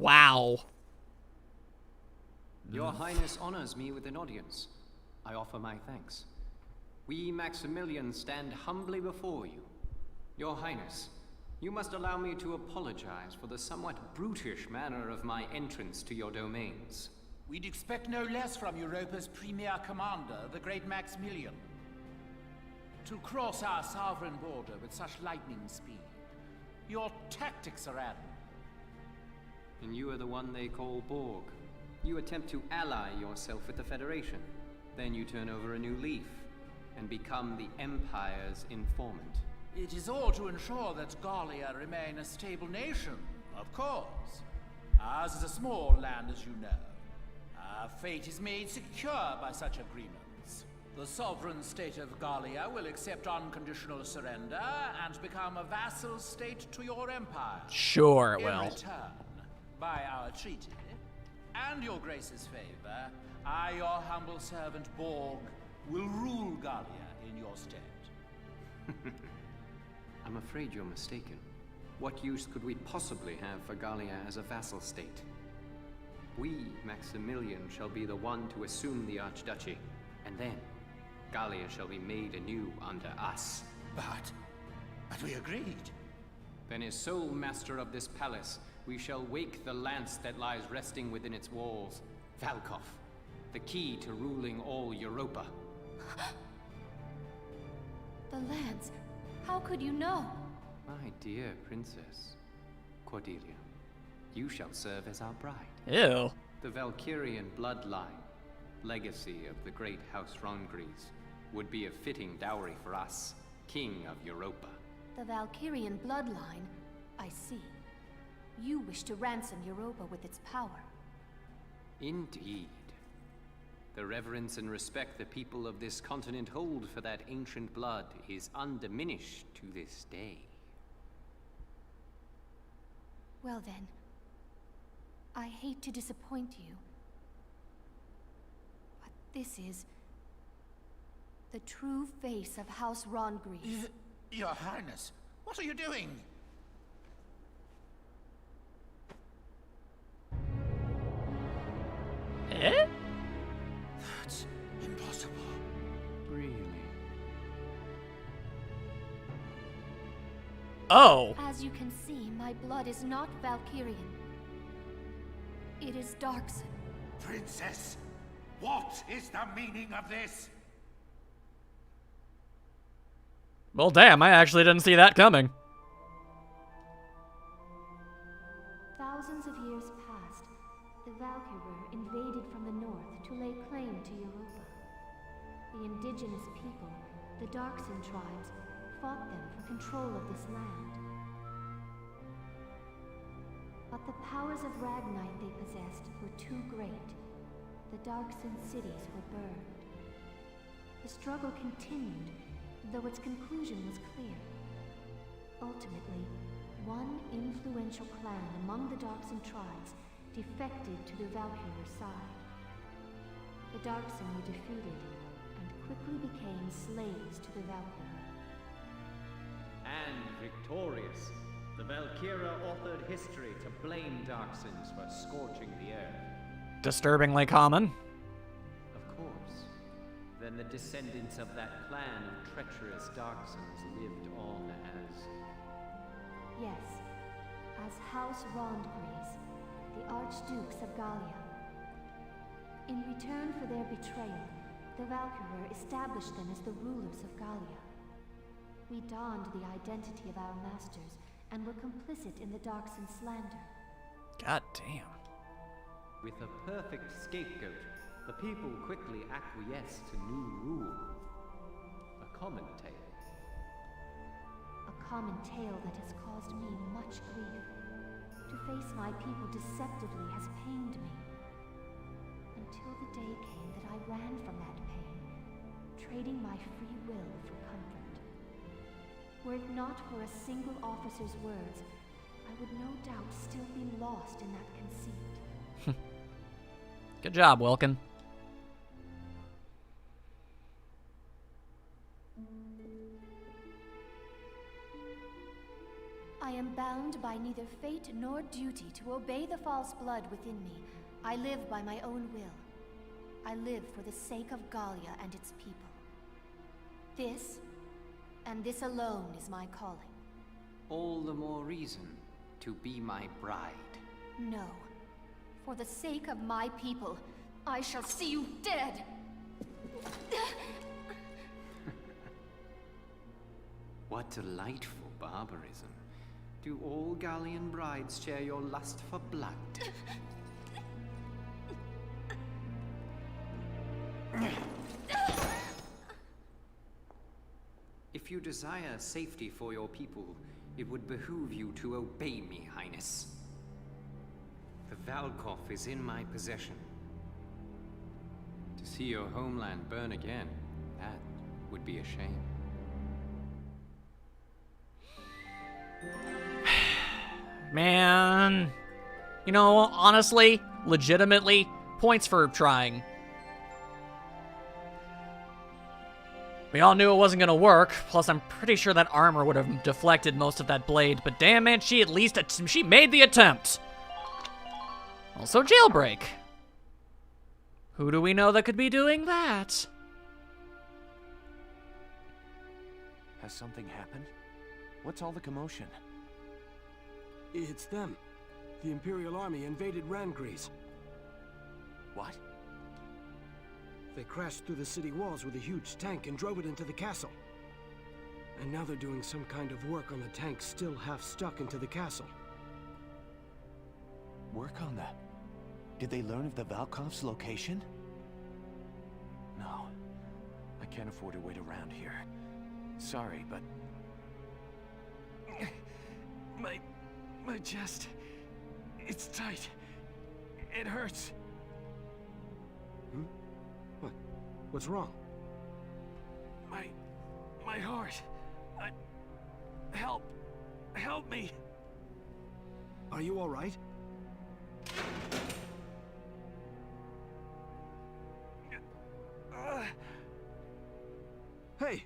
Wow. Your Highness honors me with an audience. I offer my thanks. We Maximilians stand humbly before you. Your Highness, you must allow me to apologize for the somewhat brutish manner of my entrance to your domains. We'd expect no less from Europa's premier commander, the great Maximilian. To cross our sovereign border with such lightning speed. Your tactics are admirable. And you are the one they call Borg. You attempt to ally yourself with the Federation. Then you turn over a new leaf and become the Empire's informant. It is all to ensure that Gallia remain a stable nation, of course. Ours is a small land, as you know. Our fate is made secure by such agreements. The sovereign state of Gallia will accept unconditional surrender and become a vassal state to your empire. Sure it will. In return, by our treaty, and your grace's favor, I, your humble servant Borg, will rule Gallia in your stead. I'm afraid you're mistaken. What use could we possibly have for Gallia as a vassal state? We, Maximilian, shall be the one to assume the Archduchy, and then Gallia shall be made anew under us. But we agreed. Then as sole master of this palace, we shall wake the lance that lies resting within its walls. Valkov, the key to ruling all Europa. The lance. How could you know? My dear princess, Cordelia, you shall serve as our bride. Ew. The Valkyrian bloodline, legacy of the great House Rongries, would be a fitting dowry for us, King of Europa. The Valkyrian bloodline? I see. You wish to ransom Europa with its power. Indeed. The reverence and respect the people of this continent hold for that ancient blood is undiminished to this day. Well then, I hate to disappoint you, but this is the true face of House Rongries. Your Highness, what are you doing? Eh? That's impossible. Really? Oh. As you can see, my blood is not Valkyrian. It is Darkson. Princess, what is the meaning of this? Well, damn, I actually didn't see that coming. Thousands of years past, the Valkyrie invaded from the north to lay claim to Europa. The indigenous people, the Darkson tribes, fought them for control of this land. But the powers of Ragnite they possessed were too great. The Darkson cities were burned. The struggle continued, though its conclusion was clear. Ultimately, one influential clan among the Darkson tribes defected to the Valkyrie side. The Darkson were defeated and quickly became slaves to the Valkyrie. And victorious, the Valkyria authored history to blame Darksons for scorching the earth. Disturbingly common. Of course. Then the descendants of that clan of treacherous Darksons lived on as... Yes, as House Rongries, the Archdukes of Gallia. In return for their betrayal, the Valkyrie established them as the rulers of Gallia. We donned the identity of our masters and were complicit in the Darkson slander. God damn. With a perfect scapegoat, the people quickly acquiesced to new rule. A common tale. A common tale that has caused me much grief. To face my people deceptively has pained me. Until the day came that I ran from that pain, trading my free will for comfort. Were it not for a single officer's words, I would no doubt still be lost in that conceit. Good job, Wilkin. I am bound by neither fate nor duty to obey the false blood within me. I live by my own will. I live for the sake of Gallia and its people. This, and this alone, is my calling. All the more reason to be my bride. No. For the sake of my people, I shall see you dead! What delightful barbarism. Do all Gallian brides share your lust for blood? If you desire safety for your people, it would behoove you to obey me, Highness. The Valkov is in my possession. To see your homeland burn again, that would be a shame. Man. You know, honestly, legitimately, points for trying. We all knew it wasn't gonna work, plus I'm pretty sure that armor would have deflected most of that blade, but damn it, she at least, she made the attempt. Also jailbreak. Who do we know that could be doing that? Has something happened? What's all the commotion? It's them. The Imperial Army invaded Rangries. What? They crashed through the city walls with a huge tank and drove it into the castle. And now they're doing some kind of work on the tank still half stuck into the castle. Work on that? Did they learn of the Valkov's location? No. I can't afford to wait around here. Sorry, but... My chest... It's tight. It hurts. Hmm? What's wrong? My heart. Help me. Are you all right? Hey,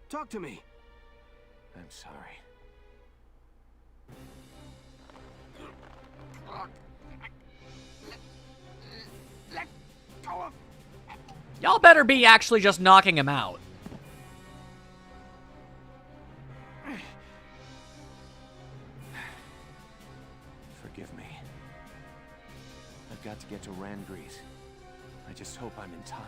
talk to me. I'm sorry. Let go of... Y'all better be actually just knocking him out. Forgive me. I've got to get to Rangries. I just hope I'm in time.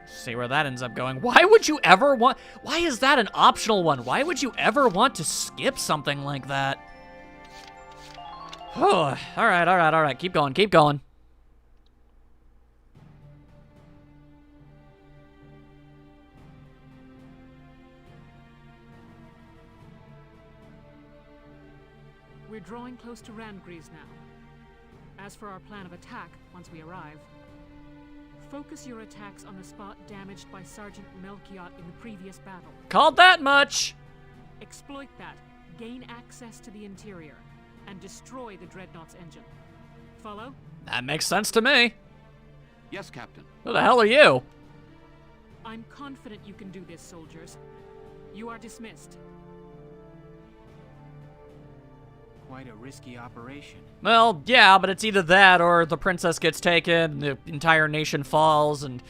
See where that ends up going. Why would you ever want... Why is that an optional one? Why would you ever want to skip something like that? Oh, all right. Keep going. We're drawing close to Rangries now. As for our plan of attack, once we arrive, focus your attacks on the spot damaged by Sergeant Melchiot in the previous battle. Called that much. Exploit that, gain access to the interior, and destroy the Dreadnought's engine. Follow? That makes sense to me. Yes, Captain. Who the hell are you? I'm confident you can do this, soldiers. You are dismissed. Quite a risky operation. Well, yeah, but it's either that or the princess gets taken, the entire nation falls, and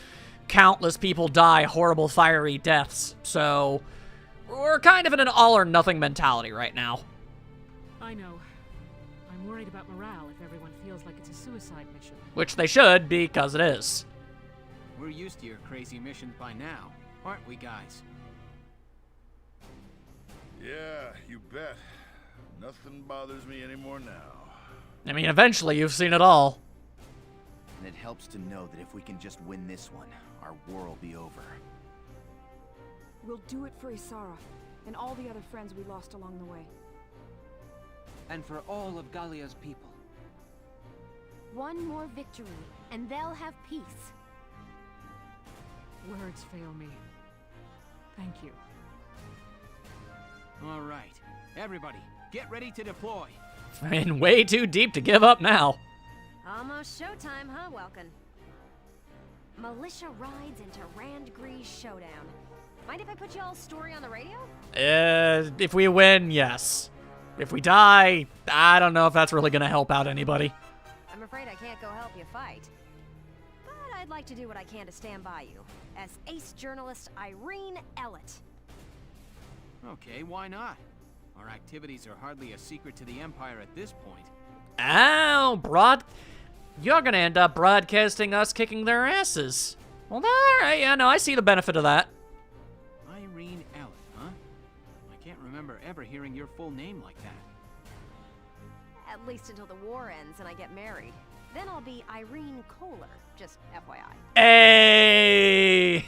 countless people die horrible fiery deaths. So, we're kind of in an all-or-nothing mentality right now. I know. I'm worried about morale if everyone feels like it's a suicide mission. Which they should, because it is. We're used to your crazy missions by now, aren't we, guys? Yeah, you bet. Nothing bothers me anymore now. I mean, eventually you've seen it all. And it helps to know that if we can just win this one, our war will be over. We'll do it for Isara, and all the other friends we lost along the way. And for all of Gallia's people. One more victory, and they'll have peace. Words fail me. Thank you. All right, everybody, get ready to deploy. In way too deep to give up now. Almost showtime, huh, Welkin? Militia rides into Randgree's showdown. Mind if I put y'all's story on the radio? If we win, yes. If we die, I don't know if that's really gonna help out anybody. I'm afraid I can't go help you fight. But I'd like to do what I can to stand by you, as ace journalist Irene Ellett. Okay, why not? Our activities are hardly a secret to the Empire at this point. Ow, you're gonna end up broadcasting us kicking their asses. Well, alright, yeah, no, I see the benefit of that. Irene Ellett, huh? I can't remember ever hearing your full name like that. At least until the war ends and I get married. Then I'll be Irene Kohler, just FYI. Hey!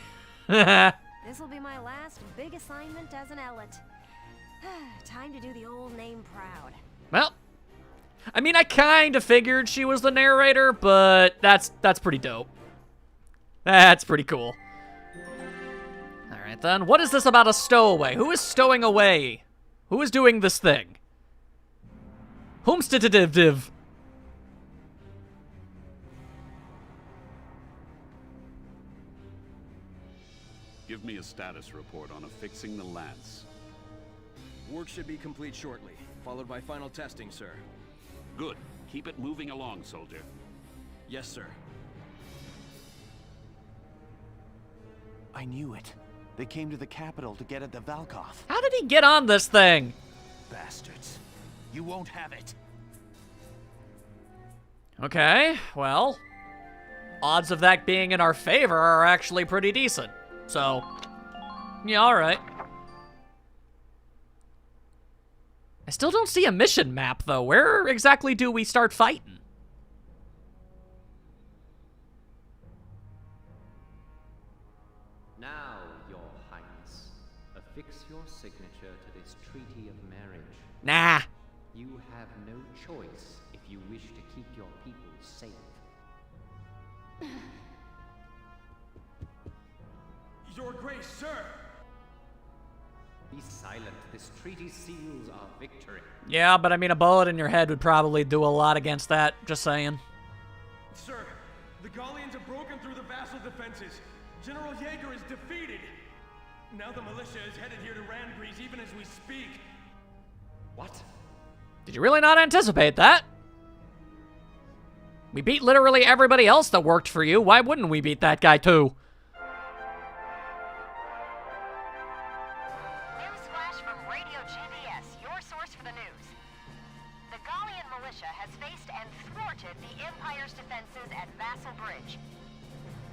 This will be my last big assignment as an Ellett. Time to do the old name proud. Well, I mean, I kind of figured she was the narrator, but that's pretty dope. That's pretty cool. All right, then. What is this about a stowaway? Who is stowing away? Who is doing this thing? Whomstitidiv. Give me a status report on affixing the lance. Work should be complete shortly, followed by final testing, sir. Good. Keep it moving along, soldier. Yes, sir. I knew it. They came to the capital to get at the Valkov. How did he get on this thing? Bastards. You won't have it. Okay, well, odds of that being in our favor are actually pretty decent. So, yeah, alright. I still don't see a mission map, though. Where exactly do we start fighting? Now, Your Highness, affix your signature to this treaty of marriage. Nah. You have no choice if you wish to keep your people safe. Your Grace, sir! Be silent. This treaty seals our victory. Yeah, but I mean, a bullet in your head would probably do a lot against that. Just saying. Sir, the Gallians have broken through the vassal defenses. General Jaeger is defeated. Now the militia is headed here to Randgrease even as we speak. What? Did you really not anticipate that? We beat literally everybody else that worked for you. Why wouldn't we beat that guy too? Newsflash from Radio GBS, your source for the news. The Gallian militia has faced and thwarted the Empire's defenses at Vassal Bridge.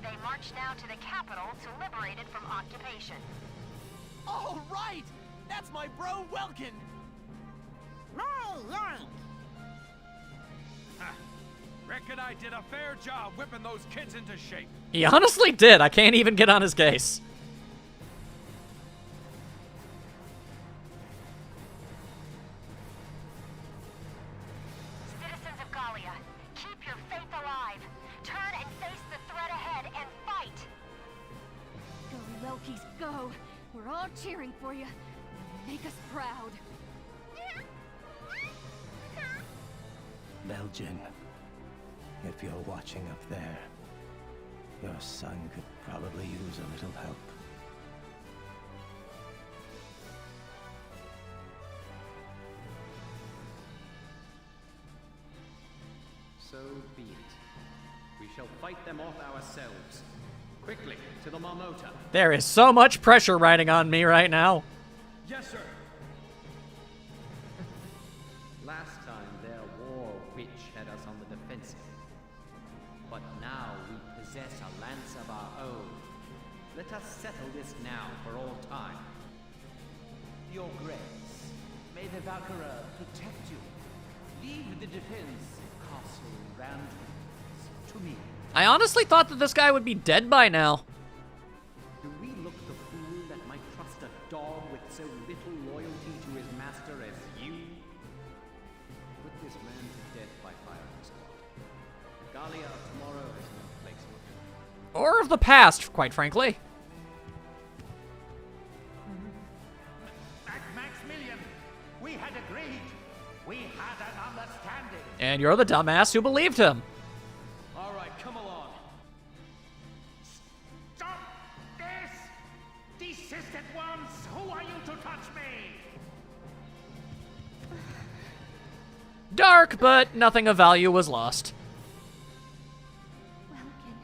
They march now to the capital to liberate it from occupation. Oh, right! That's my bro, Welkin! Reckon I did a fair job whipping those kids into shape. He honestly did. I can't even get on his case. Citizens of Gallia, keep your faith alive. Turn and face the threat ahead and fight. Go, Lokis, go. We're all cheering for you. Make us proud. Belgian, if you're watching up there, your son could probably use a little help. So be it. We shall fight them off ourselves. Quickly, to the Marmota. There is so much pressure riding on me right now. Yes, sir. Last time, their war witch had us on the defensive. But now we possess a lance of our own. Let us settle this now for all time. Your Grace, may the Valkyria protect you. Leave the defense of Castle Randgrease to me. I honestly thought that this guy would be dead by now. Do we look the fool that might trust a dog with so little loyalty to his master as you? Put this man to death by firing squad. The Gallia of tomorrow is no place for him. Or of the past, quite frankly. Maximilian, we had agreed. We had an understanding. And you're the dumbass who believed him. All right, come along. Stop this! Desist Dark, but nothing of value was lost. Welkin,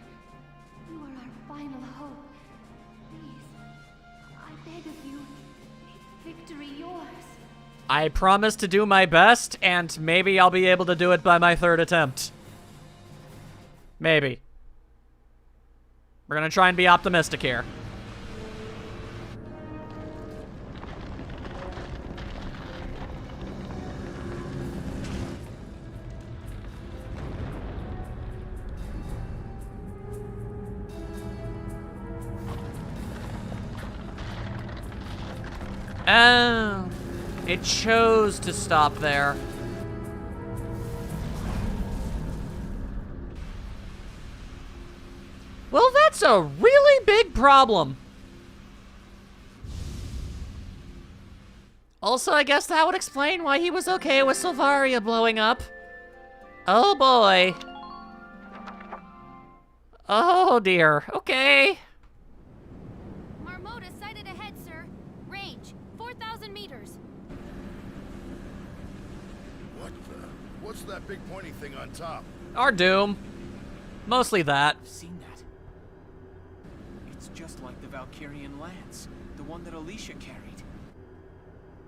you are our final hope. Please, I beg of you, make victory yours. I promise to do my best, and maybe I'll be able to do it by my 3rd attempt. Maybe. We're gonna try and be optimistic here. Oh, it chose to stop there. Well, that's a really big problem. Also, I guess that would explain why he was okay with Silvaria blowing up. Oh boy. Oh dear, okay. Marmota sighted ahead, sir. Range, 4,000 meters. What's that big pointy thing on top? Our doom. Mostly that. I've seen that. It's just like the Valkyrian lance, the one that Alicia carried.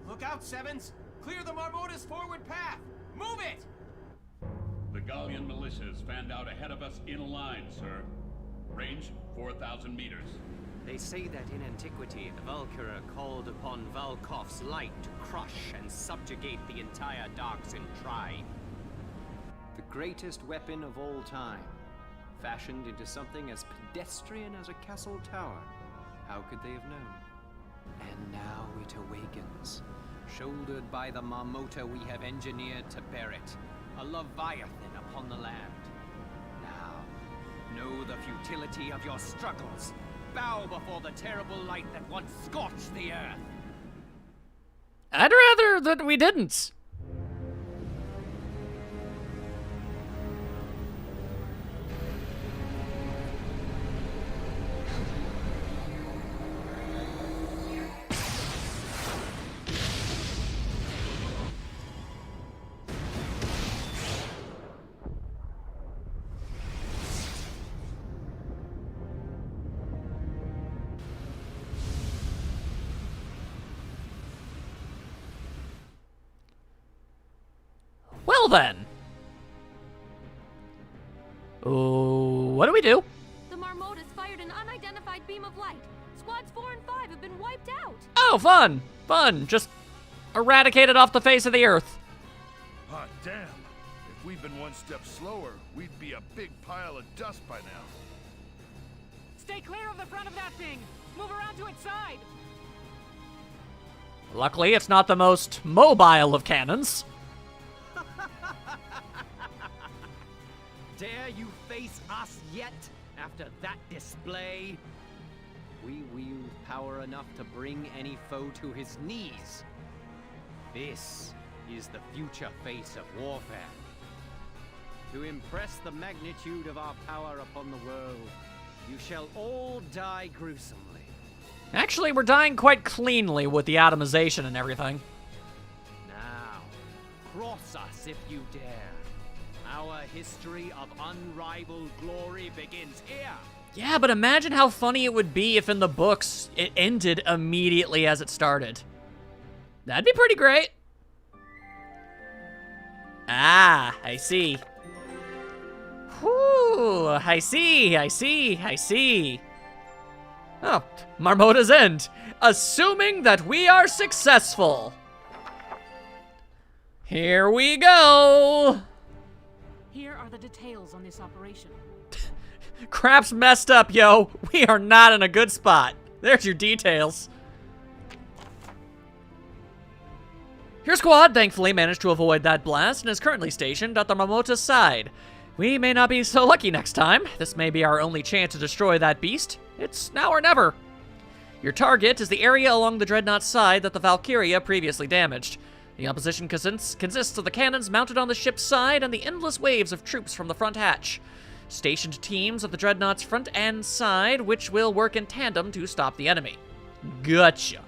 Look out, Sevens! Clear the Marmota's forward path! Move it! The Gallian militia is fanned out ahead of us in a line, sir. Range 4,000 meters. They say that in antiquity, the Valkyria called upon Valkov's light to crush and subjugate the entire Darksin tribe. The greatest weapon of all time, fashioned into something as pedestrian as a castle tower. How could they have known? And now it awakens, shouldered by the Marmota we have engineered to bear it, a Leviathan upon the land. Now, know the futility of your struggles. Bow before the terrible light that once scorched the earth. I'd rather that we didn't. Well then. What do we do? The Marmotas fired an unidentified beam of light. Squads 4 and 5 have been wiped out. Oh, fun! Fun! Just eradicated off the face of the earth. Hot damn. If we'd been one step slower, we'd be a big pile of dust by now. Stay clear of the front of that thing! Move around to its side! Luckily, it's not the most mobile of cannons. Dare you face us yet, after that display? We wield power enough to bring any foe to his knees. This is the future face of warfare. To impress the magnitude of our power upon the world, you shall all die gruesomely. Actually, we're dying quite cleanly with the atomization and everything. Now, cross us if you dare. Our history of unrivaled glory begins here. Yeah, but imagine how funny it would be if in the books it ended immediately as it started. That'd be pretty great. Ah, I see. Whew, I see. Oh, Marmota's End. Assuming that we are successful. Here we go. Here are the details on this operation. Crap's messed up, yo. We are not in a good spot. There's your details. Your squad thankfully managed to avoid that blast and is currently stationed at the Marmota's side. We may not be so lucky next time. This may be our only chance to destroy that beast. It's now or never. Your target is the area along the Dreadnought's side that the Valkyria previously damaged. The opposition consists of the cannons mounted on the ship's side and the endless waves of troops from the front hatch. Stationed teams at the Dreadnought's front and side, which will work in tandem to stop the enemy. Gotcha.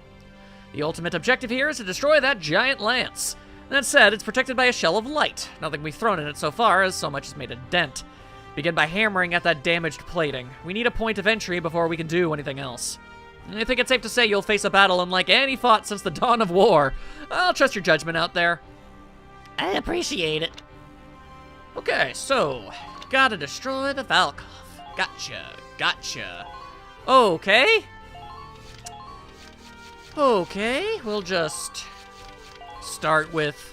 The ultimate objective here is to destroy that giant lance. That said, it's protected by a shell of light. Nothing we've thrown in it so far has so much as made a dent. Begin by hammering at that damaged plating. We need a point of entry before we can do anything else. I think it's safe to say you'll face a battle unlike any fought since the dawn of war. I'll trust your judgment out there. I appreciate it. Okay, so, gotta destroy the Valkov. Gotcha. Okay, we'll just start with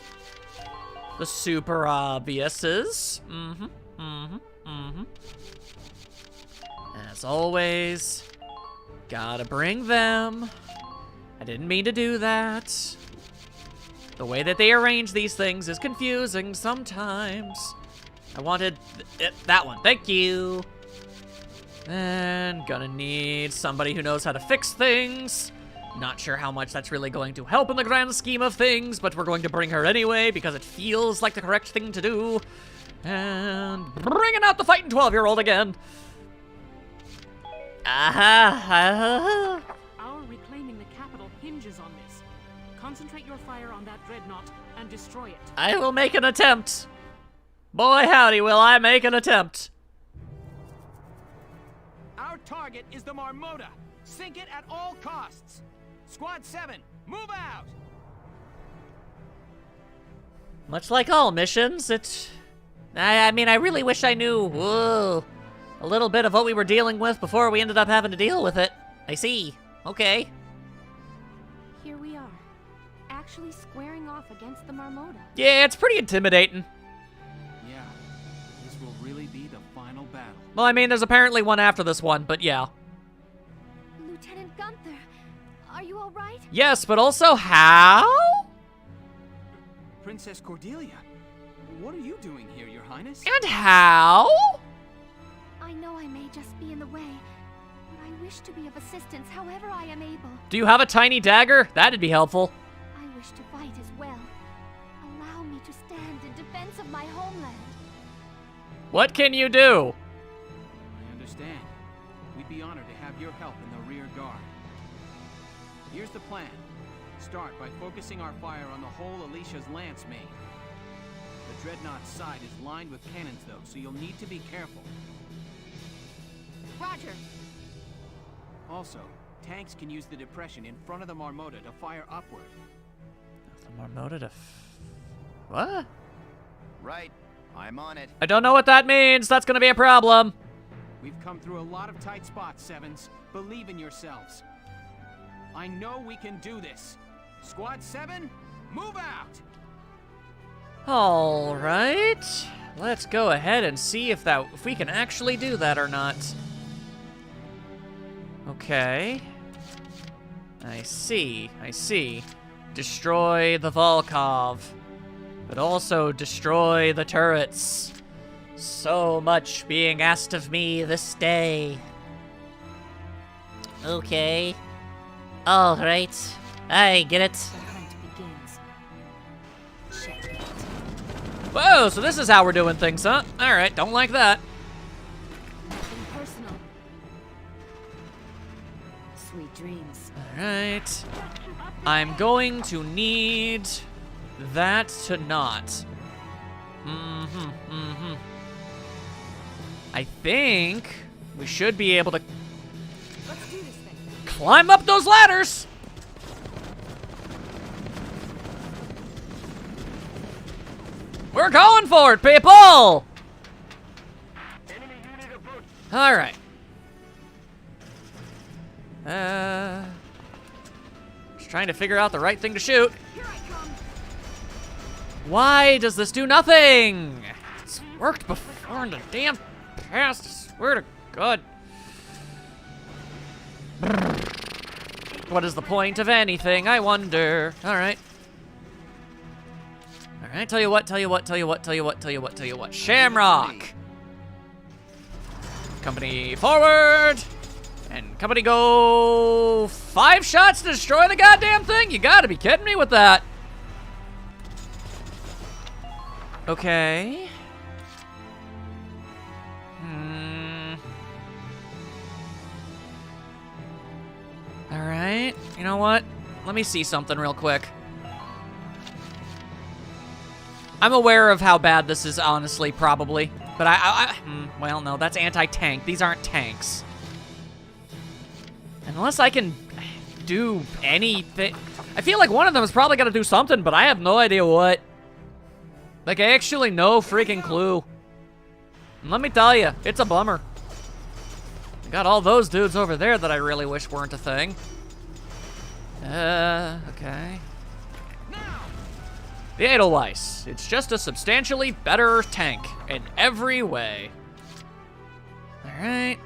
the super obviouses. As always, gotta bring them. I didn't mean to do that. The way that they arrange these things is confusing sometimes. I wanted that one, thank you. And gonna need somebody who knows how to fix things. Not sure how much that's really going to help in the grand scheme of things, but we're going to bring her anyway because it feels like the correct thing to do. And bringing out the fighting 12-year-old again. Our reclaiming the capital hinges on this. Concentrate your fire on that dreadnought and destroy it. I will make an attempt. Boy, howdy, will I make an attempt. Our target is the Marmota. Sink it at all costs. Squad 7, move out! Much like all missions, I mean, I really wish I knew a little bit of what we were dealing with before we ended up having to deal with it. I see. Okay. Here we are, actually squaring off against the Marmota. Yeah, it's pretty intimidating. Yeah, this will really be the final battle. Well, I mean, there's apparently one after this one, but yeah. Lieutenant Gunther, are you all right? Yes, but also how? Princess Cordelia, what are you doing here, Your Highness? And how? I know I may just be in the way, but I wish to be of assistance however I am able. Do you have a tiny dagger? That'd be helpful. I wish to fight as well. Allow me to stand in defense of my homeland. What can you do? I understand. We'd be honored to have your help in the rear guard. Here's the plan. Start by focusing our fire on the whole Alicia's lance main. The Dreadnought's side is lined with cannons, though, so you'll need to be careful. Roger. Also, tanks can use the depression in front of the Marmota to fire upward. The Marmota to what? Right. I'm on it. I don't know what that means. That's gonna be a problem. We've come through a lot of tight spots, Sevens. Believe in yourselves. I know we can do this. Squad 7, move out! All right. Let's go ahead and see if we can actually do that or not. Okay. I see. Destroy the Volkov, but also destroy the turrets. So much being asked of me this day. Okay. All right. I get it. Whoa, so this is how we're doing things, huh? All right, don't like that. Nothing personal. Sweet dreams. All right. I'm going to need that to not. I think we should be able to climb up those ladders. We're going for it, people! All right. Just trying to figure out the right thing to shoot. Why does this do nothing? It's worked before in the damn past, I swear to God. What is the point of anything, I wonder? All right. All right, tell you what. Shamrock! Company forward! And company go 5 shots to destroy the goddamn thing? You gotta be kidding me with that. Okay. All right, you know what? Let me see something real quick. I'm aware of how bad this is, honestly, probably. But well, no, that's anti-tank. These aren't tanks. Unless I can do anything. I feel like one of them is probably gonna do something, but I have no idea what. Like, I actually no freaking clue. And let me tell you, it's a bummer. I got all those dudes over there that I really wish weren't a thing. Okay. The Edelweiss. It's just a substantially better tank in every way. Alright.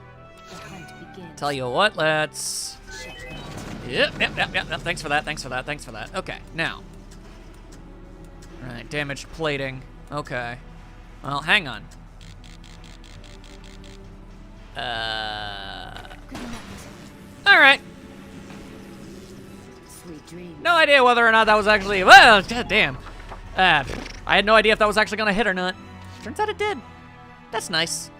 Tell you what, let's... Yep. Thanks for that. Okay, now. Alright, damaged plating. Okay. Well, hang on. Alright. No idea whether or not that was actually... Well, damn. I had no idea if that was actually gonna hit or not. Turns out it did. That's nice.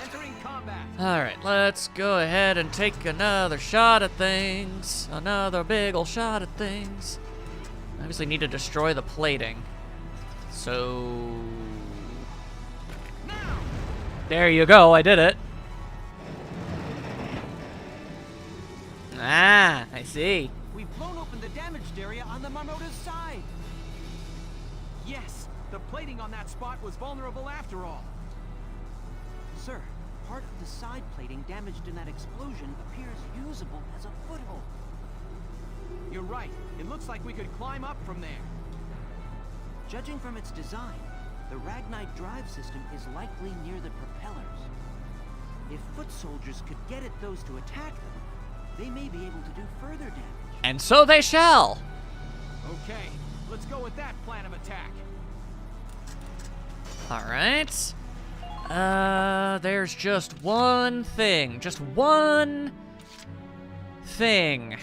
Entering combat. Alright, let's go ahead and take another shot at things. Another big ol' shot at things. Obviously need to destroy the plating. So... There you go, I did it. Ah, I see. We've blown open the damaged area on the Marmota's side. Yes, the plating on that spot was vulnerable after all. Sir, part of the side plating damaged in that explosion appears usable as a foothold. You're right. It looks like we could climb up from there. Judging from its design, the Ragnite drive system is likely near the propellers. If foot soldiers could get at those to attack them, they may be able to do further damage. And so they shall. Okay, let's go with that plan of attack. All right. There's just one thing. Just one thing.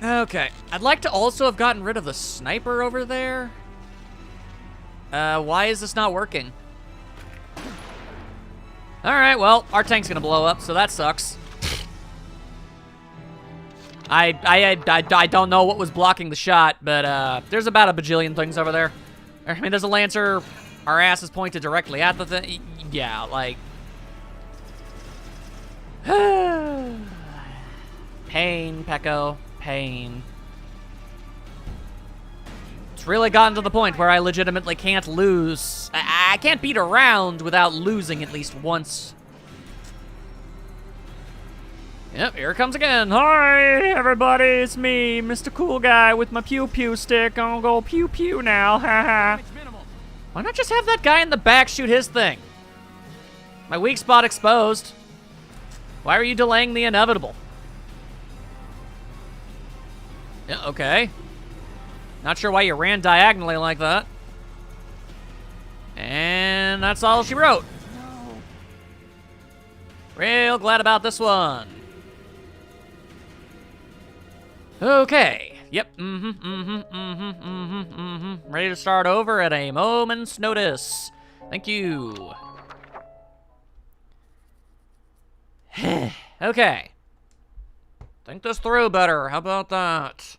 Okay. I'd like to also have gotten rid of the sniper over there. Why is this not working? All right, well, our tank's gonna blow up, so that sucks. I don't know what was blocking the shot, but there's about a bajillion things over there. I mean, there's a Lancer. Our ass is pointed directly at the thing. Yeah, like... Pain, Pecco, pain. It's really gotten to the point where I legitimately can't lose. I can't beat a round without losing at least once. Yep, here it comes again. Hi, everybody, it's me, Mr. Cool Guy with my pew-pew stick. I'm gonna go pew-pew now, haha. Why not just have that guy in the back shoot his thing? My weak spot exposed. Why are you delaying the inevitable? Yeah, okay. Not sure why you ran diagonally like that. And that's all she wrote. No. Real glad about this one. Okay. Yep. Ready to start over at a moment's notice. Thank you. Okay. Think this through better. How about that?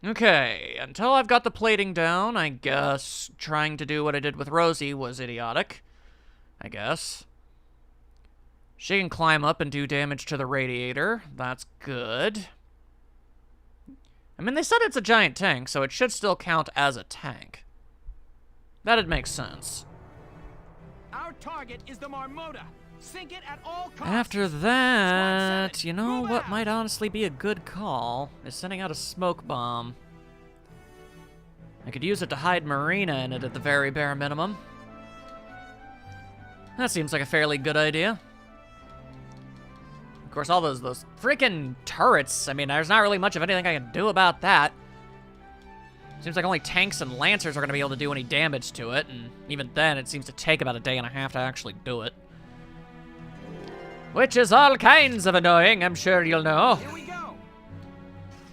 Okay, until I've got the plating down, I guess trying to do what I did with Rosie was idiotic. I guess. She can climb up and do damage to the radiator. That's good. I mean, they said it's a giant tank, so it should still count as a tank. That'd make sense. Our target is the Marmota. Sink it at all costs. After that, you know what might honestly be a good call is sending out a smoke bomb. I could use it to hide Marina in it at the very bare minimum. That seems like a fairly good idea. Of course, all those freaking turrets, I mean, there's not really much of anything I can do about that. Seems like only tanks and lancers are going to be able to do any damage to it, and even then, it seems to take about a day and a half to actually do it. Which is all kinds of annoying, I'm sure you'll know. Here we go.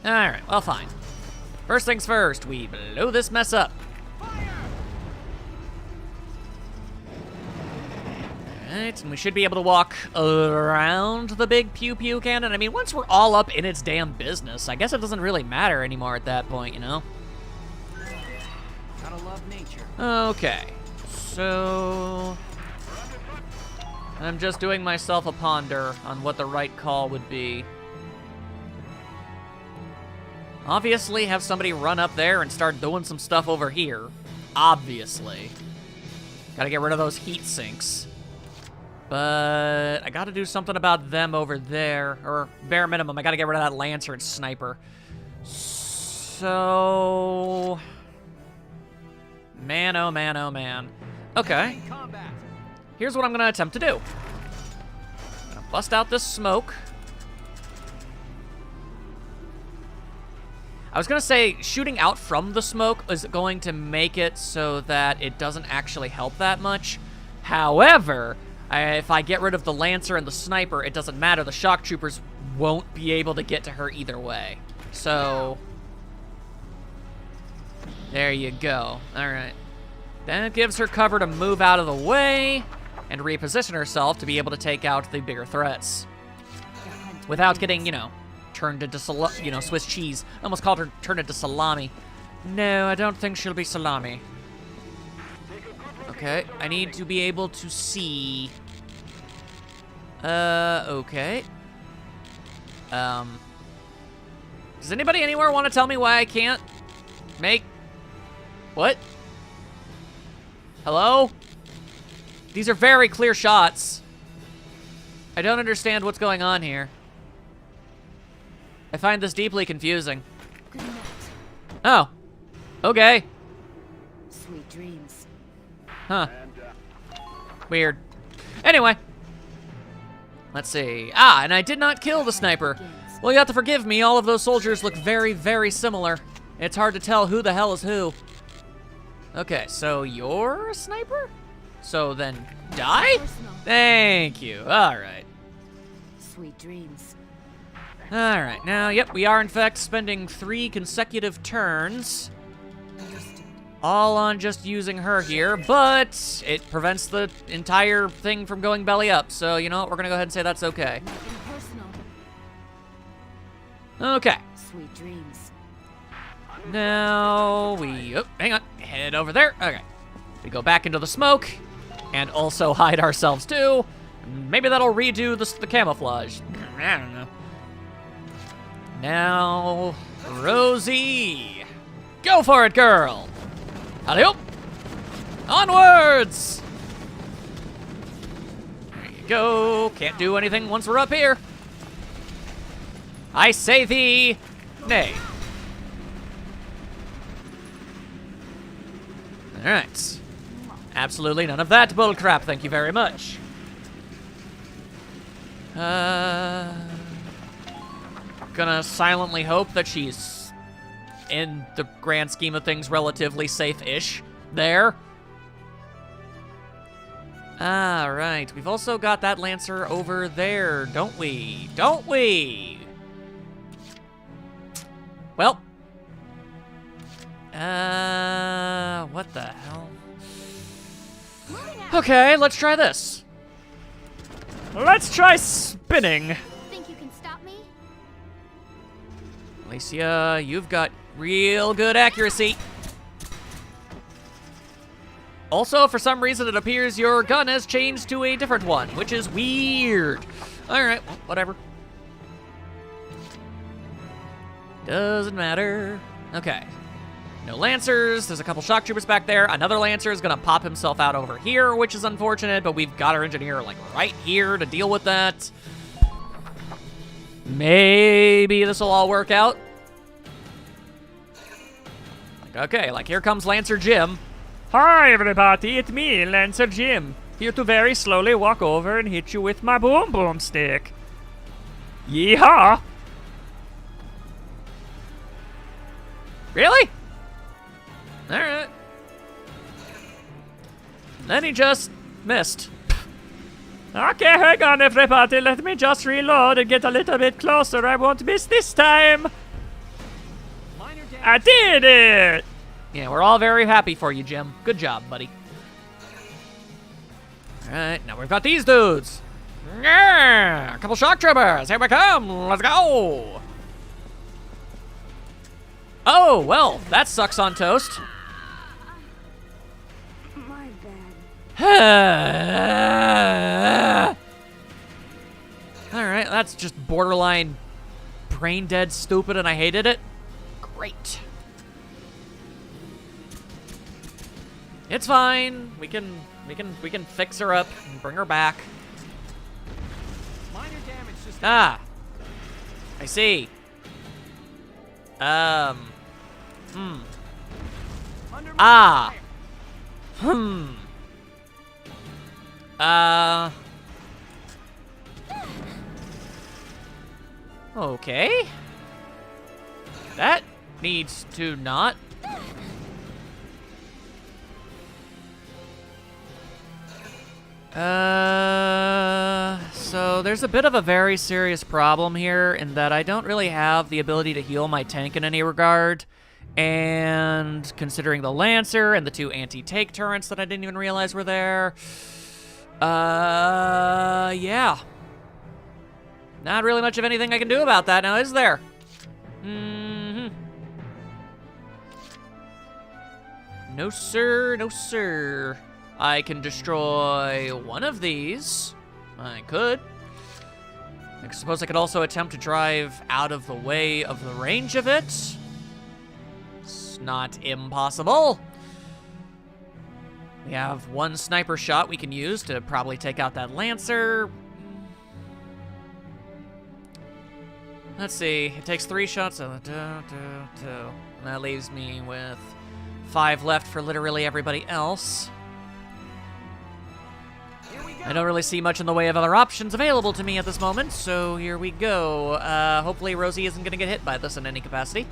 Alright, well, fine. First things first, we blow this mess up. Fire! Alright, and we should be able to walk around the big pew-pew cannon. I mean, once we're all up in its damn business, I guess it doesn't really matter anymore at that point, you know? Gotta love nature. Okay, so... I'm just doing myself a ponder on what the right call would be. Obviously, have somebody run up there and start doing some stuff over here. Obviously. Gotta get rid of those heat sinks. But I gotta do something about them over there. Or, bare minimum, I gotta get rid of that Lancer and Sniper. So... Man, oh man, oh man. Okay. Here's what I'm gonna attempt to do. I'm gonna bust out this smoke. I was gonna say, shooting out from the smoke is going to make it so that it doesn't actually help that much. However, if I get rid of the Lancer and the Sniper, it doesn't matter. The shock troopers won't be able to get to her either way. So, there you go. All right. That gives her cover to move out of the way and reposition herself to be able to take out the bigger threats without getting, you know, turned into Swiss cheese. I almost called her turned into salami. No, I don't think she'll be salami. Okay, I need to be able to see. Okay. Does anybody anywhere want to tell me why I can't make... What? Hello? These are very clear shots. I don't understand what's going on here. I find this deeply confusing. Good night. Oh. Okay. Sweet dreams. Huh. Weird. Anyway. Let's see. Ah, and I did not kill the sniper. Well, you have to forgive me. All of those soldiers look very, very similar. It's hard to tell who the hell is who. Okay, so you're a sniper? So then die? Thank you. All right. Sweet dreams. All right, now, yep, we are in fact spending 3 consecutive turns all on just using her here, but it prevents the entire thing from going belly up. So, you know what, we're gonna go ahead and say that's okay. Okay. Sweet dreams. Now we, oh, hang on, head over there. Okay. We go back into the smoke and also hide ourselves too. Maybe that'll redo the camouflage. I don't know. Now, Rosie. Go for it, girl. Howdy-ho. Onwards. There you go. Can't do anything once we're up here. I say thee, nay. All right. Absolutely none of that bullcrap, thank you very much. Gonna silently hope that she's, in the grand scheme of things, relatively safe-ish there. All right, we've also got that Lancer over there, don't we? Don't we? Well. What the hell? Okay, let's try this. Let's try spinning. Think you can stop me? Alicia, you've got real good accuracy. Also, for some reason, it appears your gun has changed to a different one, which is weird. All right, well, whatever. Doesn't matter. Okay. No Lancers. There's a couple shock troopers back there. Another Lancer is gonna pop himself out over here, which is unfortunate, but we've got our engineer like right here to deal with that. Maybe this will all work out. Okay, like here comes Lancer Jim. Hi everybody, it's me, Lancer Jim. Here to very slowly walk over and hit you with my boom boom stick. Yeehaw! Really? Alright. Then he just missed. Okay, hang on everybody, let me just reload and get a little bit closer. I won't miss this time. I did it! Yeah, we're all very happy for you, Jim. Good job, buddy. Alright, now we've got these dudes. Yeah, a couple shock troopers. Here we come. Let's go. Oh, well, that sucks on toast. My bad. Alright, that's just borderline brain dead stupid and I hated it. Great. It's fine. We can fix her up and bring her back. Minor damage sustained. Ah. I see. Ah. Okay. That needs to not. So there's a bit of a very serious problem here in that I don't really have the ability to heal my tank in any regard. And considering the Lancer and the 2 anti-tank turrets that I didn't even realize were there. Yeah. Not really much of anything I can do about that now, is there? No, sir. No, sir. I can destroy one of these. I could. I suppose I could also attempt to drive out of the way of the range of it. It's not impossible. We have 1 sniper shot we can use to probably take out that Lancer. Let's see. It takes 3 shots. And that leaves me with 5 left for literally everybody else. I don't really see much in the way of other options available to me at this moment, so here we go. Hopefully Rosie isn't going to get hit by this in any capacity.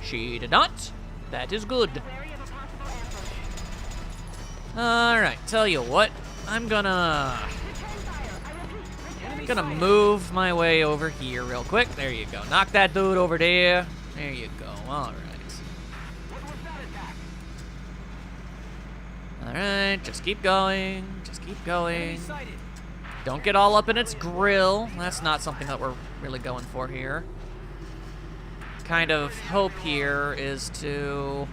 She did not. That is good. Alright, tell you what. I'm gonna move my way over here real quick. There you go. Knock that dude over there. There you go. Alright. Alright, just keep going. Just keep going. Don't get all up in its grill. That's not something that we're really going for here. Kind of hope here is to...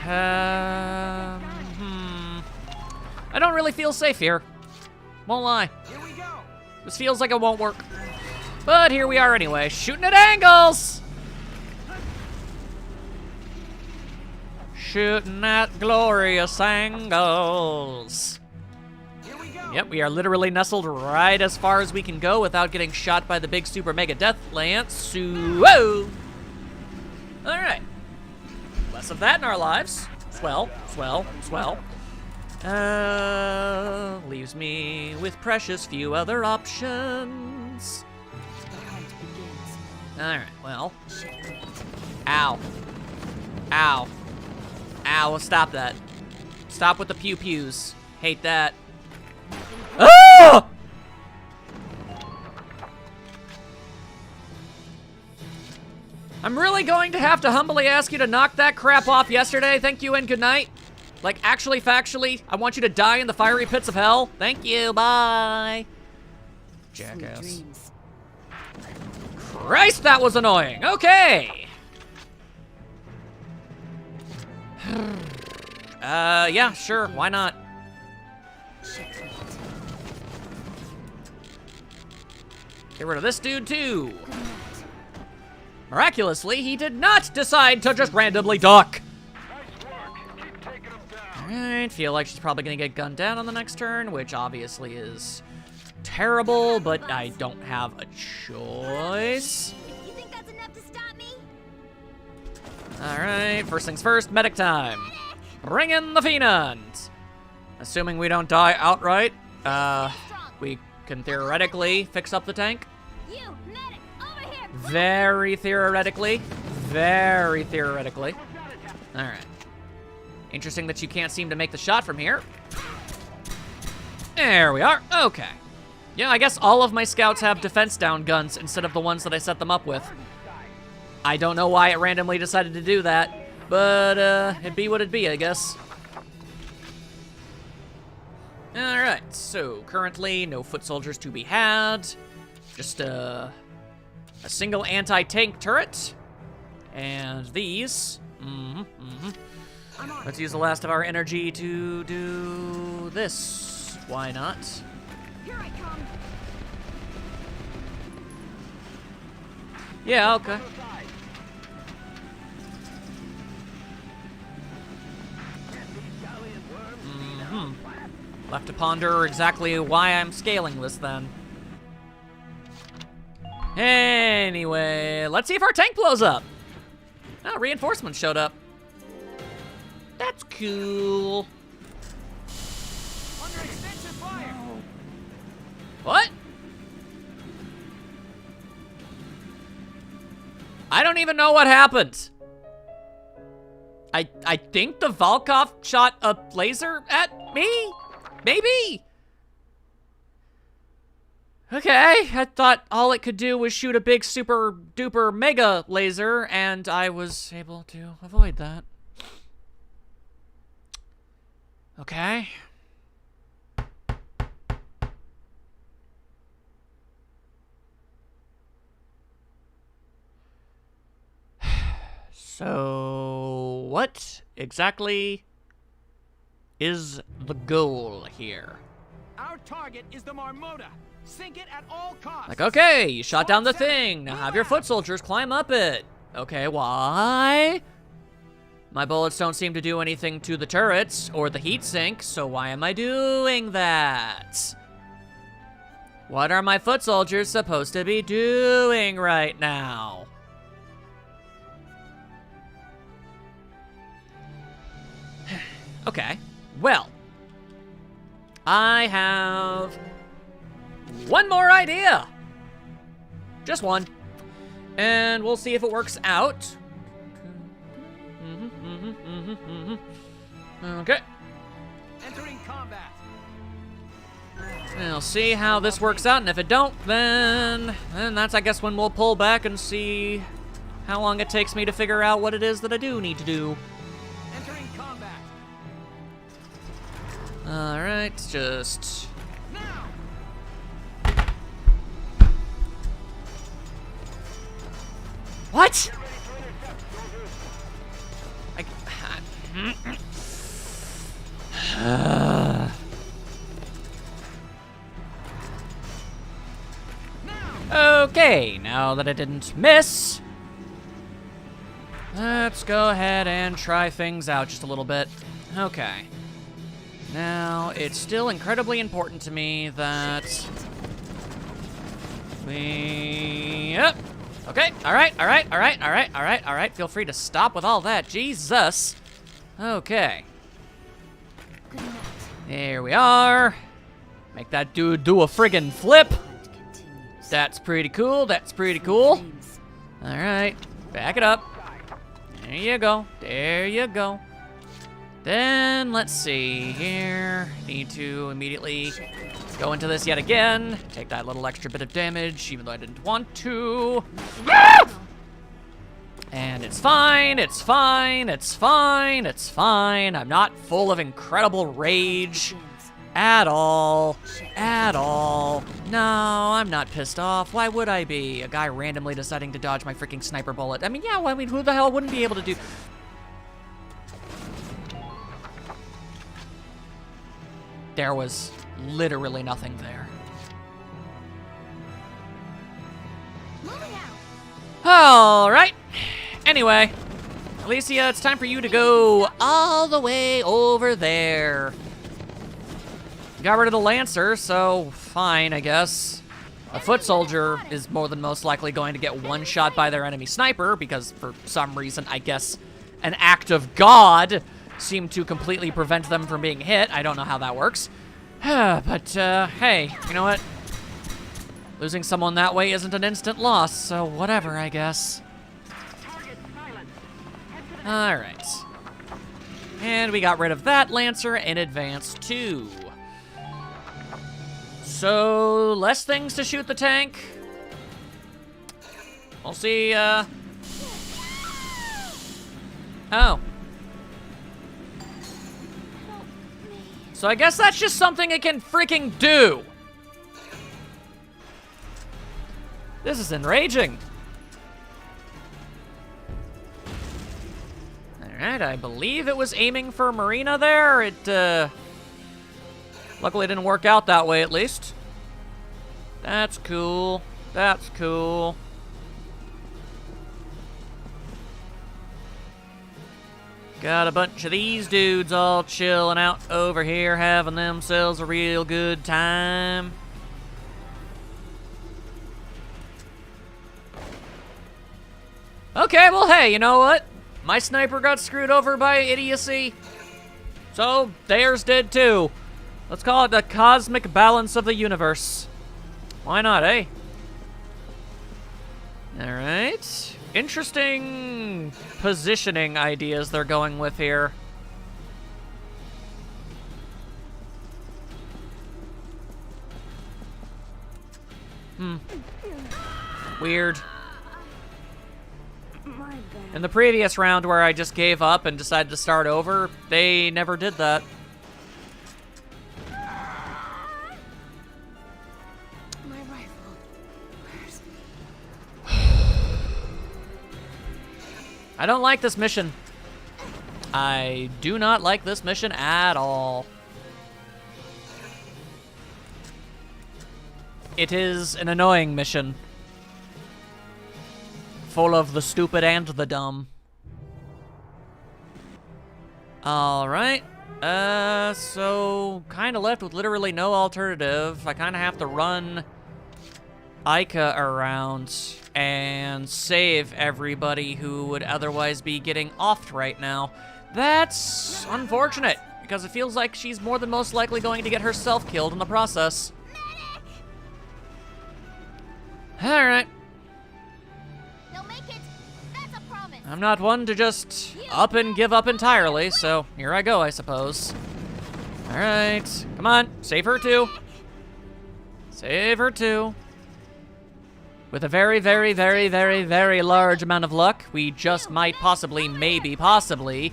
I don't really feel safe here. Won't lie. This feels like it won't work. But here we are anyway, shooting at angles! Shooting at glorious angles. Yep, we are literally nestled right as far as we can go without getting shot by the big super mega death lance. Whoa! Alright. Less of that in our lives. Swell, swell, swell. Leaves me with precious few other options. Alright, well. Ow. Ow. Ow, stop that. Stop with the pew-pews. Hate that. Ah! I'm really going to have to humbly ask you to knock that crap off yesterday. Thank you and good night. Like, actually, factually, I want you to die in the fiery pits of hell. Thank you, bye. Jackass. Christ, that was annoying. Okay. Yeah, sure, why not? Get rid of this dude, too. Miraculously, he did not decide to just randomly duck. Alright, feel like she's probably gonna get gunned down on the next turn, which obviously is terrible, but I don't have a choice. You think that's enough to stop me? Alright, first things first, medic time. Bring in the Phoenix. Assuming we don't die outright, we can theoretically fix up the tank. You, medic, over here. Very theoretically. Very theoretically. Alright. Interesting that you can't seem to make the shot from here. There we are. Okay. Yeah, I guess all of my scouts have defense down guns instead of the ones that I set them up with. I don't know why it randomly decided to do that, but it'd be what it'd be, I guess. Alright, so currently no foot soldiers to be had. Just a single anti-tank turret. And these. Let's use the last of our energy to do this. Why not? Here I come. Yeah, okay. Left to ponder exactly why I'm scaling this then. Anyway, let's see if our tank blows up. Oh, reinforcements showed up. That's cool. Under extensive fire. What? I don't even know what happened. I think the Volkov shot a laser at me? Maybe? Okay, I thought all it could do was shoot a big super duper mega laser, and I was able to avoid that. Okay. So, what exactly is the goal here? Our target is the Marmota. Sink it at all costs. Like, okay, you shot down the thing. Now have your foot soldiers climb up it. Okay, why? My bullets don't seem to do anything to the turrets or the heat sink, so why am I doing that? What are my foot soldiers supposed to be doing right now? Okay, well, I have one more idea. Just one. And we'll see if it works out. Okay. Entering combat. We'll see how this works out, and if it don't, then that's, I guess, when we'll pull back and see how long it takes me to figure out what it is that I do need to do. Entering combat. Alright, just... What? Okay, now that I didn't miss, let's go ahead and try things out just a little bit. Okay. Now, it's still incredibly important to me that we... Yep. Okay, alright. Feel free to stop with all that. Jesus. Okay. There we are. Make that dude do a friggin' flip. That's pretty cool, Alright, back it up. There you go, Then, let's see here. Need to immediately go into this yet again. Take that little extra bit of damage, even though I didn't want to. And it's fine. I'm not full of incredible rage. At all. No, I'm not pissed off. Why would I be? A guy randomly deciding to dodge my freaking sniper bullet. I mean, yeah, well, who the hell wouldn't be able to do... There was literally nothing there. Alright. Anyway, Alicia, it's time for you to go all the way over there. Got rid of the Lancer, so fine, I guess. A foot soldier is more than most likely going to get one shot by their enemy sniper because for some reason, I guess, an act of God seemed to completely prevent them from being hit. I don't know how that works. But, hey, you know what? Losing someone that way isn't an instant loss, so whatever, I guess. Alright. And we got rid of that Lancer in advance, too. So, less things to shoot the tank. We'll see, Oh. So I guess that's just something it can freaking do. This is enraging. Alright, I believe it was aiming for Marina there. It, luckily didn't work out that way, at least. That's cool. That's cool. Got a bunch of these dudes all chilling out over here, having themselves a real good time. Okay, well, hey, you know what? My sniper got screwed over by idiocy, so theirs did too. Let's call it the cosmic balance of the universe. Why not, eh? Alright. Interesting positioning ideas they're going with here. Weird. In the previous round where I just gave up and decided to start over, they never did that. My rifle. Where's... I don't like this mission. I do not like this mission at all. It is an annoying mission. Full of the stupid and the dumb. Alright. So kind of left with literally no alternative. I kind of have to run Ica around and save everybody who would otherwise be getting offed right now. That's unfortunate, because it feels like she's more than most likely going to get herself killed in the process. Alright. I'm not one to just up and give up entirely, so here I go, I suppose. Alright, come on, save her too. Save her too. With a very, very, very, very, very large amount of luck, we just might possibly, maybe, possibly,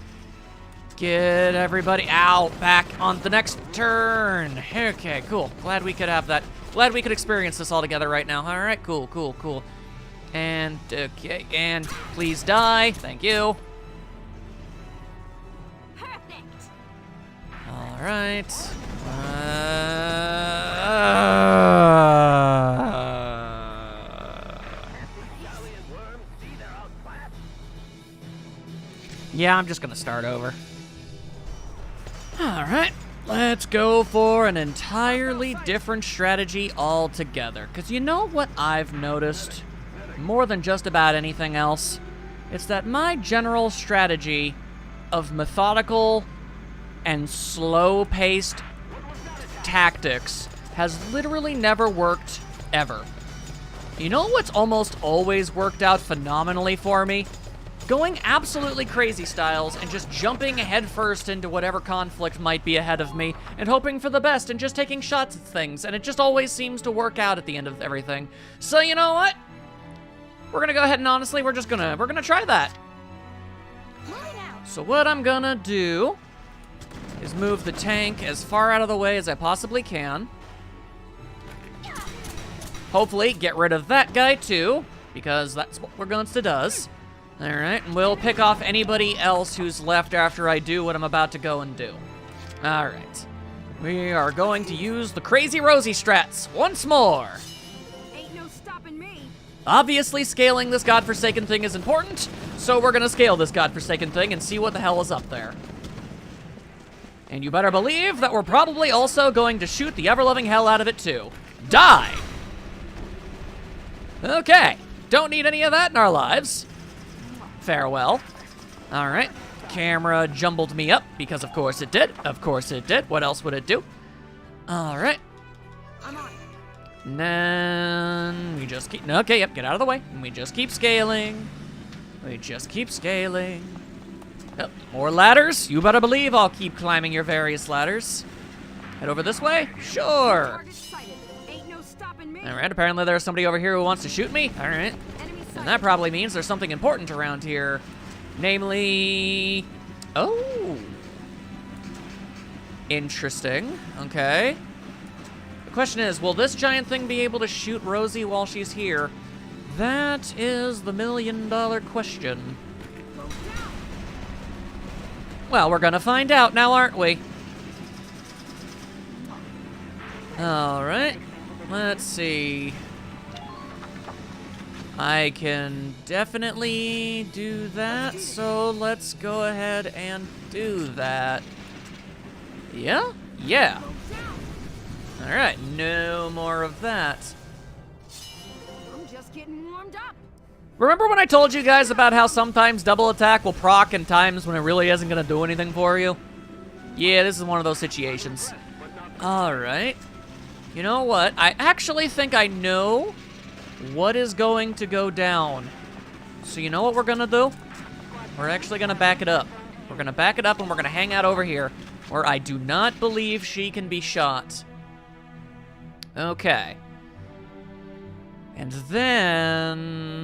get everybody out back on the next turn. Okay, cool. Glad we could have that. Glad we could experience this all together right now. Alright, cool, cool, cool. And, okay, and please die. Thank you. Perfect. All right. Yeah, I'm just gonna start over. All right. Let's go for an entirely different strategy altogether. Because you know what I've noticed? More than just about anything else, it's that my general strategy of methodical and slow-paced tactics has literally never worked ever. You know what's almost always worked out phenomenally for me? Going absolutely crazy styles and just jumping headfirst into whatever conflict might be ahead of me and hoping for the best and just taking shots at things, and it just always seems to work out at the end of everything. So you know what? We're gonna go ahead and honestly, we're gonna try that. So what I'm gonna do is move the tank as far out of the way as I possibly can. Hopefully get rid of that guy too, because that's what we're going to does. All right, and we'll pick off anybody else who's left after I do what I'm about to go and do. All right, we are going to use the Crazy Rosie strats once more. Ain't no stopping me. Obviously, scaling this godforsaken thing is important, so we're gonna scale this godforsaken thing and see what the hell is up there. And you better believe that we're probably also going to shoot the ever-loving hell out of it too. Die! Okay, don't need any of that in our lives. Farewell. All right, camera jumbled me up because of course it did. Of course it did. What else would it do? All right. And then we just keep, okay, yep, get out of the way. And we just keep scaling. We just keep scaling. Yep, more ladders. You better believe I'll keep climbing your various ladders. Head over this way? Sure. All right, apparently there's somebody over here who wants to shoot me. All right. And that probably means there's something important around here. Namely, oh. Interesting. Okay. The question is, will this giant thing be able to shoot Rosie while she's here? That is the million-dollar question. Well, we're gonna find out now, aren't we? Alright. Let's see. I can definitely do that, so let's go ahead and do that. Yeah? Yeah. Alright, no more of that. I'm just getting warmed up. Remember when I told you guys about how sometimes double attack will proc in times when it really isn't gonna do anything for you? Yeah, this is one of those situations. Alright. You know what? I actually think I know what is going to go down. So you know what we're gonna do? We're actually gonna back it up. We're gonna back it up and we're gonna hang out over here, where I do not believe she can be shot. Okay. And then...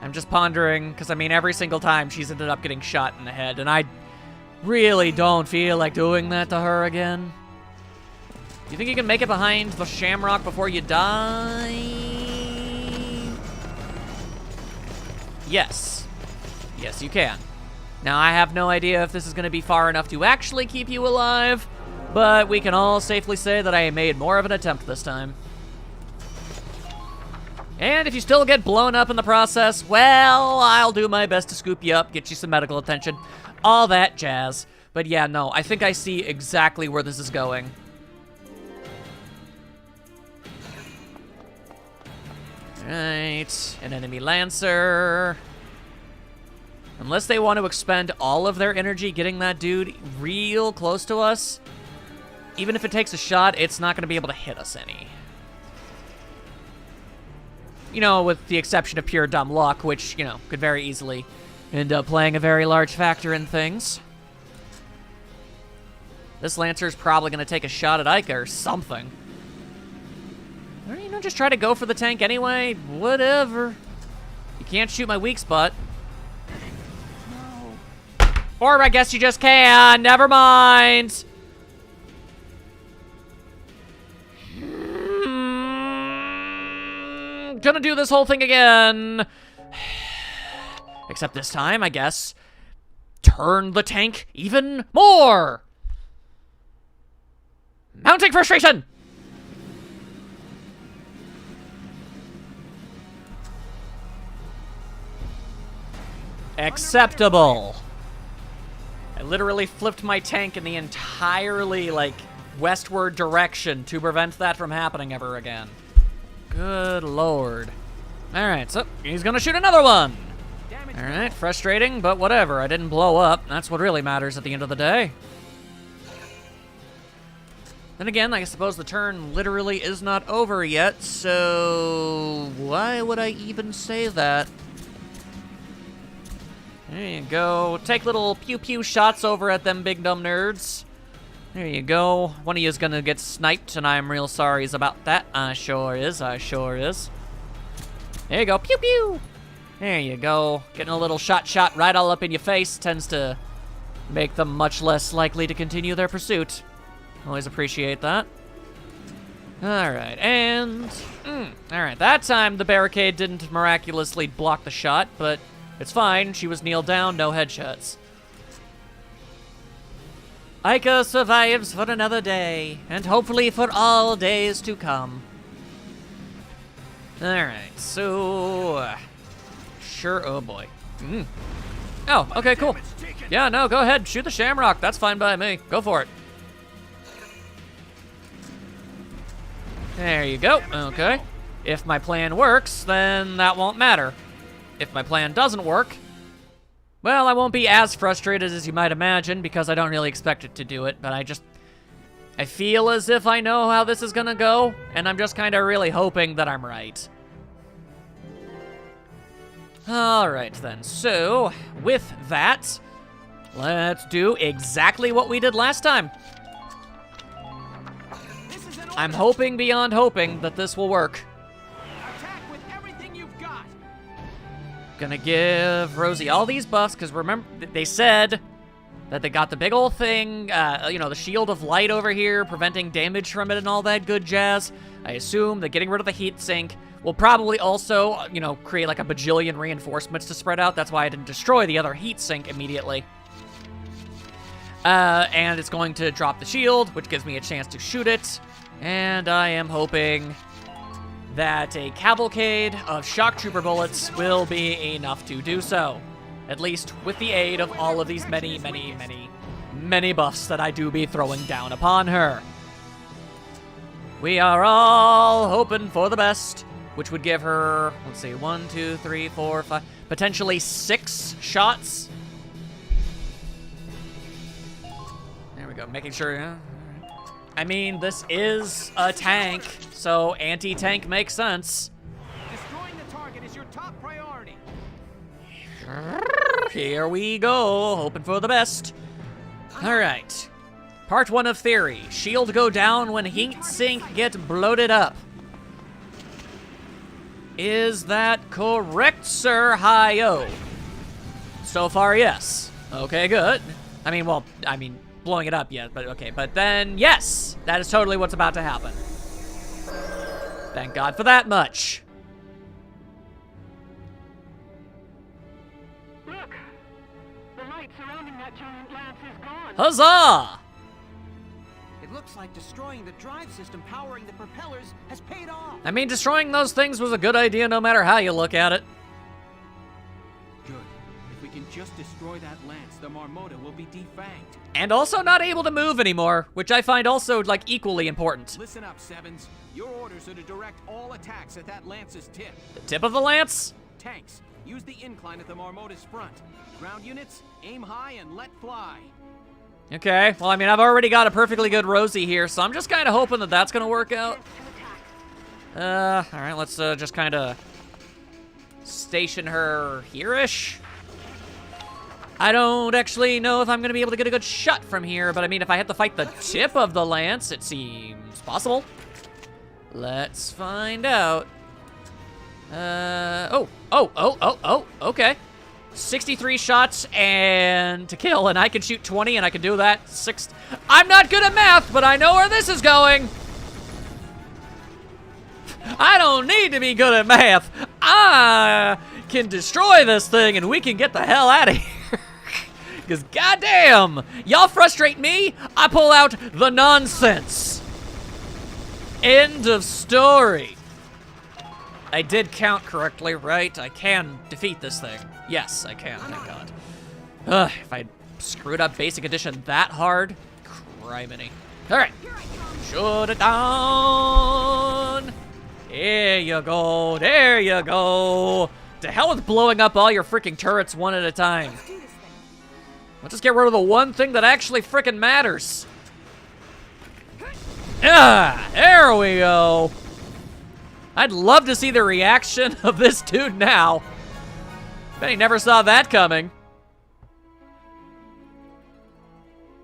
I'm just pondering, because I mean, every single time she's ended up getting shot in the head, and I really don't feel like doing that to her again. You think you can make it behind the shamrock before you die? Yes. Yes, you can. Now, I have no idea if this is going to be far enough to actually keep you alive, but we can all safely say that I made more of an attempt this time. And if you still get blown up in the process, well, I'll do my best to scoop you up, get you some medical attention, all that jazz. But yeah, no, I think I see exactly where this is going. Alright, an enemy Lancer. Unless they want to expend all of their energy getting that dude real close to us, even if it takes a shot, it's not going to be able to hit us any. You know, with the exception of pure dumb luck, which, you know, could very easily end up playing a very large factor in things. This Lancer's probably going to take a shot at Ica or something. Or, you know, just try to go for the tank anyway. Whatever. You can't shoot my weak spot. No. Or I guess you just can. Never mind. Gonna do this whole thing again. Except this time, I guess, turn the tank even more. Mounting frustration. Acceptable. I literally flipped my tank in the entirely, like, westward direction to prevent that from happening ever again. Good lord. Alright, so he's gonna shoot another one. Alright, frustrating, but whatever. I didn't blow up. That's what really matters at the end of the day. Then again, I suppose the turn literally is not over yet, so why would I even say that? There you go. Take little pew-pew shots over at them big dumb nerds. There you go. One of you is gonna get sniped, and I'm real sorry about that. I sure is. I sure is. There you go. Pew pew. There you go. Getting a little shot right all up in your face tends to make them much less likely to continue their pursuit. Always appreciate that. All right, and all right. That time the barricade didn't miraculously block the shot, but it's fine. She was kneeled down. No headshots. Ica survives for another day, and hopefully for all days to come. Alright, so... Sure, oh boy. Oh, okay, cool. Yeah, no, go ahead, shoot the shamrock, that's fine by me. Go for it. There you go, okay. If my plan works, then that won't matter. If my plan doesn't work, well, I won't be as frustrated as you might imagine, because I don't really expect it to do it, but I feel as if I know how this is gonna go, and I'm just kind of really hoping that I'm right. Alright then, so, with that, let's do exactly what we did last time. I'm hoping beyond hoping that this will work. Attack with everything you've got. Gonna give Rosie all these buffs, because remember, they said that they got the big old thing, you know, the Shield of Light over here, preventing damage from it and all that good jazz. I assume that getting rid of the heat sink will probably also, you know, create like a bajillion reinforcements to spread out. That's why I didn't destroy the other heat sink immediately. And it's going to drop the shield, which gives me a chance to shoot it. And I am hoping that a cavalcade of shock trooper bullets will be enough to do so. At least with the aid of all of these many, many, many, many buffs that I do be throwing down upon her. We are all hoping for the best, which would give her, let's see, 1, 2, 3, 4, 5, potentially 6 shots. There we go, making sure, yeah. I mean, this is a tank, so anti-tank makes sense. Destroying the target is your top priority. Here we go, hoping for the best. All right. Part 1 of theory. Shield go down when heat sink get bloated up. Is that correct, Sir Hi-Yo? So far, yes. Okay, good. I mean, well, blowing it up yet, but okay. But then, yes, that is totally what's about to happen. Thank God for that much. Look! The light surrounding that giant lance is gone. Huzzah! It looks like destroying the drive system powering the propellers has paid off. I mean, destroying those things was a good idea no matter how you look at it. Good. If we can just destroy that lance, the Marmota will be defanged. And also not able to move anymore, which I find also, like, equally important. Listen up, Sevens. Your orders are to direct all attacks at that lance's tip. The tip of the lance? Tanks, use the incline at the Marmota's front. Ground units, aim high and let fly. Okay, well, I mean, I've already got a perfectly good Rosie here, so I'm just kind of hoping that that's going to work out. All right, let's just kind of station her here-ish. I don't actually know if I'm going to be able to get a good shot from here, but I mean, if I have to fight the tip of the lance, it seems possible. Let's find out. Okay. 63 shots and to kill, and I can shoot 20, and I can do that. I'm not good at math, but I know where this is going. I don't need to be good at math. I can destroy this thing, and we can get the hell out of here. Because goddamn, y'all frustrate me, I pull out the nonsense. End of story. I did count correctly, right? I can defeat this thing. Yes, I can, thank God. If I screwed up basic edition that hard, criminy. All right, shoot it down. There you go, there you go. To hell with blowing up all your freaking turrets one at a time. Let's just get rid of the one thing that actually freaking matters. There we go. I'd love to see the reaction of this dude now. Bet he never saw that coming.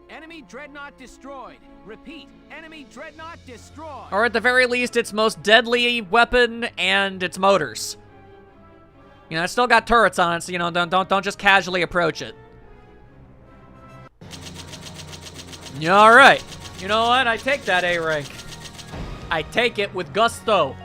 Enemy dreadnought destroyed. Repeat, enemy dreadnought destroyed. Or at the very least, its most deadly weapon and its motors. You know, it's still got turrets on it, so you know, don't just casually approach it. All right. You know what? I take that A rank. I take it with gusto.